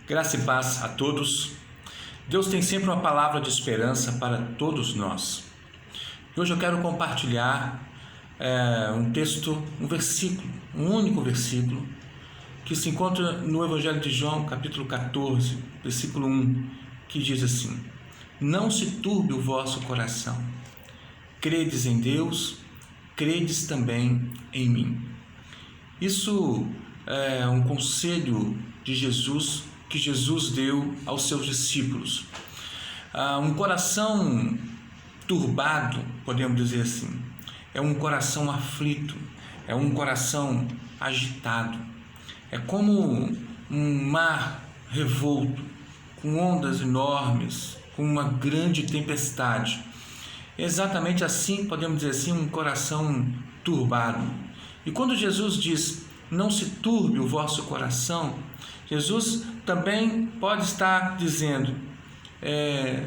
Graça e paz a todos. Deus tem sempre uma palavra de esperança para todos nós. E hoje eu quero compartilhar um texto, um versículo, um único versículo, que se encontra no Evangelho de João, capítulo 14, versículo 1, que diz assim: Não se turbe o vosso coração. Credes em Deus, credes também em mim. Isso é um conselho de Jesus, que Jesus deu aos seus discípulos. Um coração turbado, podemos dizer assim, é um coração aflito, é um coração agitado. É como um mar revolto, com ondas enormes, com uma grande tempestade. Exatamente assim, podemos dizer assim, um coração turbado. E quando Jesus diz, não se turbe o vosso coração, Jesus também pode estar dizendo,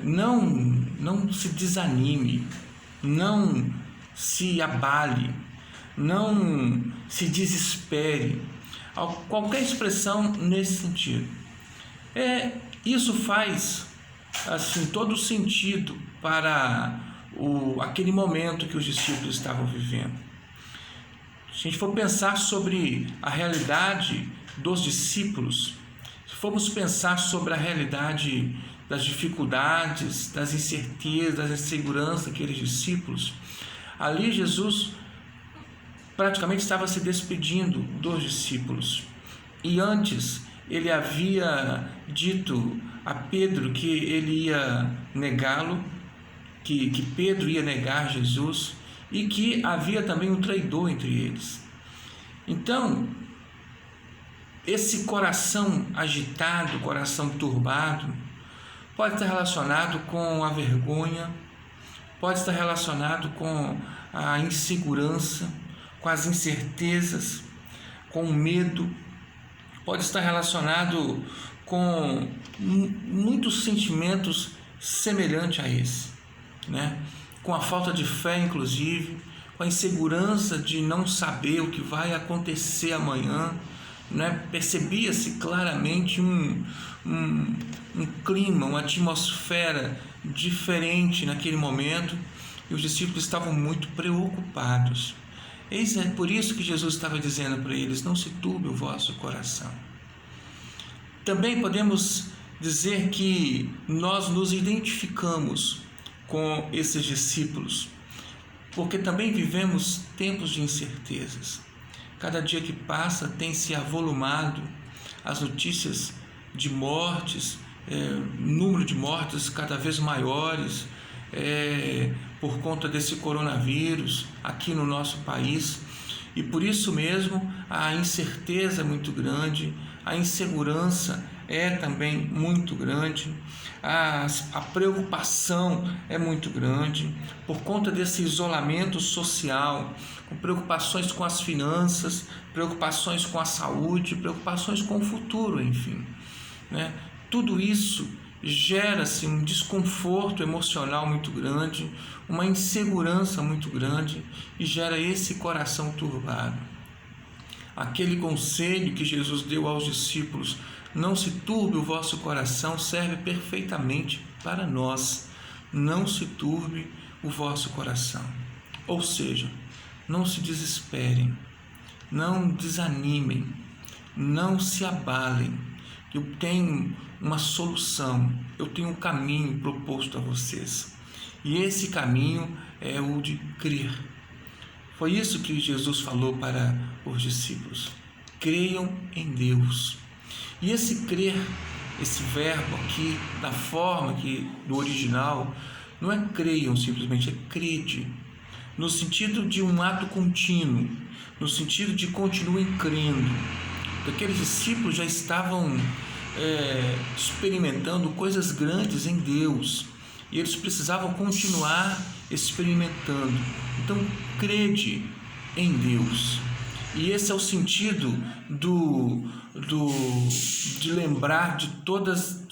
não se desanime, não se abale, não se desespere. Qualquer expressão nesse sentido. Isso faz assim, todo sentido para aquele momento que os discípulos estavam vivendo. Se a gente for pensar sobre a realidade dos discípulos, se formos pensar sobre a realidade das dificuldades, das incertezas, das inseguranças daqueles discípulos, ali Jesus praticamente estava se despedindo dos discípulos. E antes ele havia dito a Pedro que ele ia negá-lo, que Pedro ia negar Jesus e que havia também um traidor entre eles. Então, esse coração agitado, coração turbado, pode estar relacionado com a vergonha, pode estar relacionado com a insegurança, com as incertezas, com o medo, pode estar relacionado com muitos sentimentos semelhantes a esse, né? Com a falta de fé, inclusive, com a insegurança de não saber o que vai acontecer amanhã, né? Percebia-se claramente um clima, uma atmosfera diferente naquele momento, e os discípulos estavam muito preocupados. É por isso que Jesus estava dizendo para eles, não se turbe o vosso coração. Também podemos dizer que nós nos identificamos com esses discípulos, porque também vivemos tempos de incertezas. Cada dia que passa tem se avolumado as notícias de mortes, número de mortes cada vez maiores, por conta desse coronavírus aqui no nosso país. E por isso mesmo a incerteza é muito grande, a insegurança é também muito grande, a preocupação é muito grande, por conta desse isolamento social, com preocupações com as finanças, preocupações com a saúde, preocupações com o futuro, enfim, né? Tudo isso gera-se um desconforto emocional muito grande, uma insegurança muito grande e gera esse coração turbado. Aquele conselho que Jesus deu aos discípulos, não se turbe o vosso coração, serve perfeitamente para nós. Não se turbe o vosso coração. Ou seja, não se desesperem, não desanimem, não se abalem. Eu tenho uma solução, eu tenho um caminho proposto a vocês. E esse caminho é o de crer. Foi isso que Jesus falou para os discípulos. Creiam em Deus. E esse crer, esse verbo aqui, da forma do original, não é creiam simplesmente, é crede. No sentido de um ato contínuo, no sentido de continuem crendo. Aqueles discípulos já estavam experimentando coisas grandes em Deus e eles precisavam continuar experimentando. Então, crede em Deus. E esse é o sentido de lembrar de todas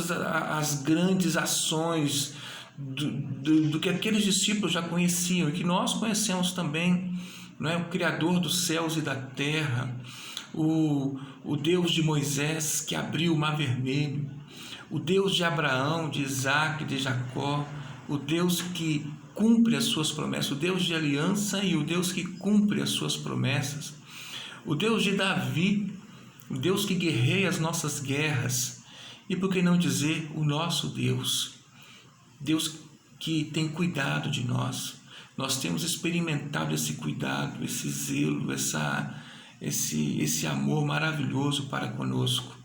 as grandes ações do que aqueles discípulos já conheciam e que nós conhecemos também, não é? O Criador dos céus e da terra, o Deus de Moisés que abriu o Mar Vermelho, o Deus de Abraão, de Isaac, de Jacó, o Deus que cumpre as suas promessas, o Deus de aliança e o Deus que cumpre as suas promessas, o Deus de Davi, o Deus que guerreia as nossas guerras, e por que não dizer o nosso Deus, Deus que tem cuidado de nós. Nós temos experimentado esse cuidado, esse zelo, esse amor maravilhoso para conosco.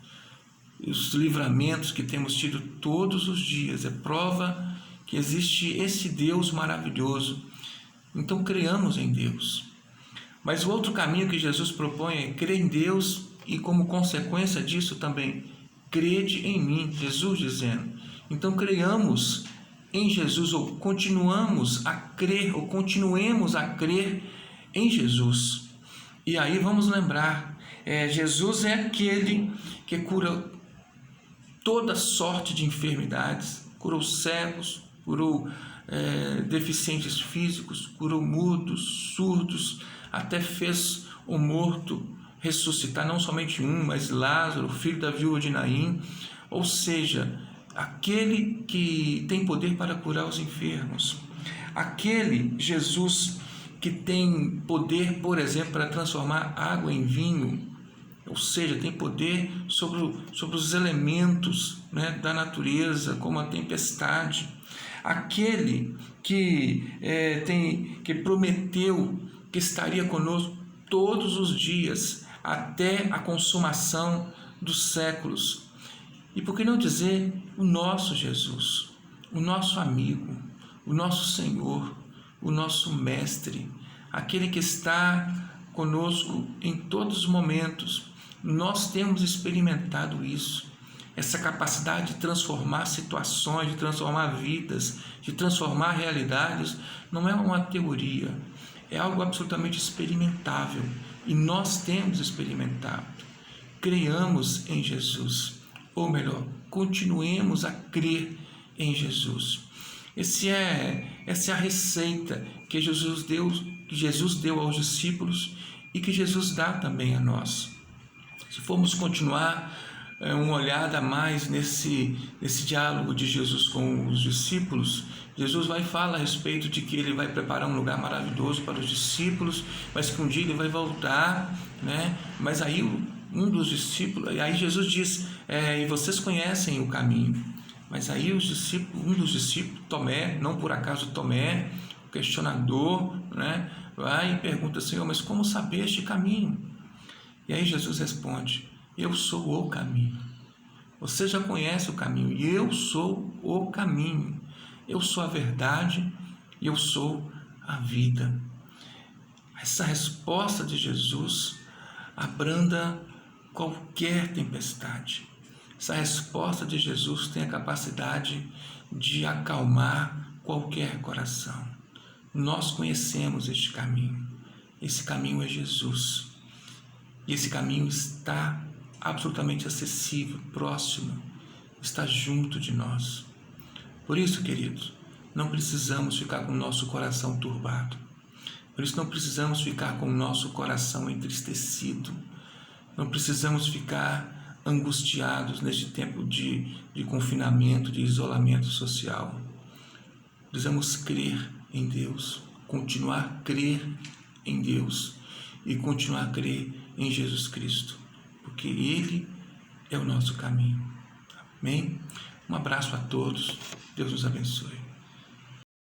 Os livramentos que temos tido todos os dias é prova que existe esse Deus maravilhoso. Então creiamos em Deus. Mas o outro caminho que Jesus propõe é crer em Deus e, como consequência disso também, crede em mim, Jesus dizendo. Então creiamos em Jesus, ou continuemos a crer em Jesus. E aí vamos lembrar, Jesus é aquele que cura toda sorte de enfermidades, curou cegos, curou deficientes físicos, curou mudos, surdos, até fez o morto ressuscitar, não somente um, mas Lázaro, filho da viúva de Naim, ou seja, aquele que tem poder para curar os enfermos, aquele Jesus que tem poder, por exemplo, para transformar água em vinho, ou seja, tem poder sobre os elementos, né, da natureza, como a tempestade, aquele que prometeu que estaria conosco todos os dias, até a consumação dos séculos. E por que não dizer o nosso Jesus, o nosso amigo, o nosso Senhor, o nosso Mestre, aquele que está conosco em todos os momentos. Nós temos experimentado isso, essa capacidade de transformar situações, de transformar vidas, de transformar realidades. Não é uma teoria, é algo absolutamente experimentável, e nós temos experimentado. Creiamos em Jesus, ou melhor, continuemos a crer em Jesus. Essa é a receita que Jesus deu aos discípulos e que Jesus dá também a nós. Se formos continuar uma olhada mais nesse diálogo de Jesus com os discípulos, Jesus vai falar a respeito de que ele vai preparar um lugar maravilhoso para os discípulos, mas que um dia ele vai voltar, né? Mas aí um dos discípulos, aí Jesus diz, e vocês conhecem o caminho. Mas aí um dos discípulos, Tomé, não por acaso Tomé, o questionador, né, vai e pergunta, Senhor, mas como saber este caminho? E aí Jesus responde, eu sou o caminho. Você já conhece o caminho, e eu sou o caminho. Eu sou a verdade e eu sou a vida. Essa resposta de Jesus abranda qualquer tempestade. Essa resposta de Jesus tem a capacidade de acalmar qualquer coração. Nós conhecemos este caminho. Esse caminho é Jesus. E esse caminho está absolutamente acessível, próximo, está junto de nós. Por isso, queridos, não precisamos ficar com o nosso coração turbado. Por isso não precisamos ficar com o nosso coração entristecido. Não precisamos ficar angustiados neste tempo de confinamento, de isolamento social. Precisamos crer em Deus, continuar a crer em Deus e continuar a crer em Jesus Cristo, porque Ele é o nosso caminho. Amém? Um abraço a todos. Deus nos abençoe.